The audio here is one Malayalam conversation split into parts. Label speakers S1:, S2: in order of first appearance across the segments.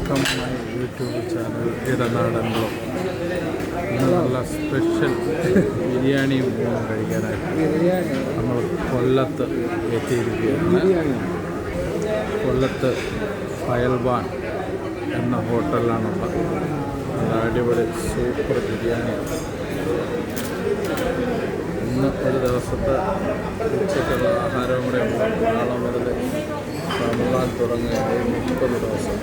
S1: Welcome my YouTube channel Idanadan blog. ഇന്ന് നല്ല സ്പെഷ്യൽ ബിരിയാണിയും ഊണും കഴിക്കാനായിട്ട് നമ്മൾ കൊല്ലത്ത് എത്തിയിരിക്കുകയാണ്. കൊല്ലത്ത് ഫയൽവാൻ എന്ന ഹോട്ടലിലാണുള്ളത്. നല്ല അടിപൊളി സൂപ്പർ ബിരിയാണിയാണ്. ഇന്ന് ഒരു ദിവസത്തെ ഉച്ചയ്ക്കുള്ള ആഹാരവും കൂടെ ഉണ്ട്. നാളെ മുതൽ റമദാൻ തുടങ്ങുകയാണ്. 30 ദിവസം.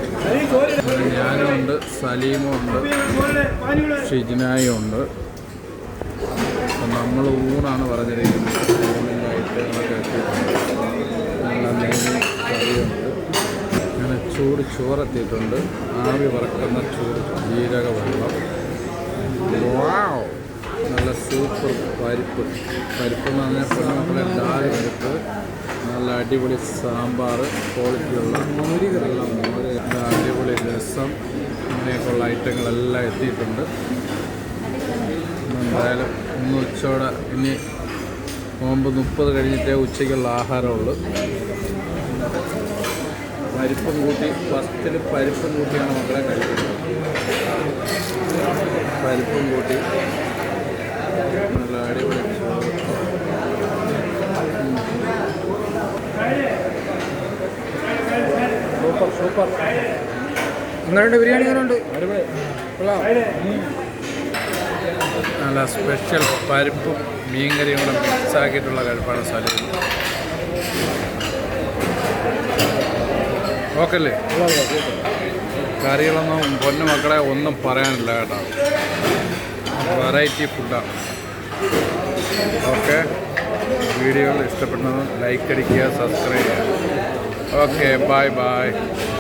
S1: ഞാനും ഉണ്ട്, സലീമും ഉണ്ട്, ഷിജിനായും ഉണ്ട്. നമ്മൾ ഊണാണ് പറഞ്ഞിരിക്കുന്നത്. ഊണിൻ്റെ ഐറ്റങ്ങളൊക്കെ എത്തിയിട്ടുണ്ട്. നല്ല നെയ്യും കറിയുണ്ട്. അങ്ങനെ ചൂട് ചോറെത്തിയിട്ടുണ്ട്. ആവി പറക്കുന്ന ചൂട് ജീരക വെള്ളം. വാവ്, നല്ല സൂപ്പർ പരിപ്പ് എന്ന് പറഞ്ഞാൽ പൊന്നമക്കളെ ദാല് പരിപ്പ്. നല്ല അടിപൊളി സാമ്പാർ, ക്വാളിറ്റിയുള്ള മോര്, നല്ല മോര്, അടിപൊളി രസം, അങ്ങനെയൊക്കെയുള്ള ഐറ്റങ്ങളെല്ലാം എത്തിയിട്ടുണ്ട്. എന്തായാലും ഇന്ന് ഉച്ചയോടെ ഇനി നോമ്പ് 30 കഴിഞ്ഞിട്ടേ ഉച്ചയ്ക്കുള്ള ആഹാരമുള്ളൂ. പരിപ്പും കൂട്ടി ഫസ്റ്റിൽ പരിപ്പും കൂട്ടിയാണ് മക്കളെ കഴിക്കുന്നത്. പരിപ്പും കൂട്ടി നല്ല അടിപൊളി ചോറ്. Super super.
S2: നിങ്ങളുടെ ബിരിയാണി എങ്ങനെയുണ്ട്?
S1: നല്ല സ്പെഷ്യൽ പരിപ്പും മീൻകറിയും കൂടെ മിക്സാക്കിയിട്ടുള്ള കഴിപ്പാണ് സ്ഥലം. ഓക്കെ അല്ലേ? കറികളൊന്നും പൊന്നു മക്കളെ ഒന്നും പറയാനില്ല കേട്ടോ. വെറൈറ്റി ഫുഡാണ്. ഓക്കെ, വീഡിയോകൾ ഇഷ്ടപ്പെടുന്നത് ലൈക്ക് അടിക്കുക, സബ്സ്ക്രൈബ് ചെയ്യുക. Okay, bye bye.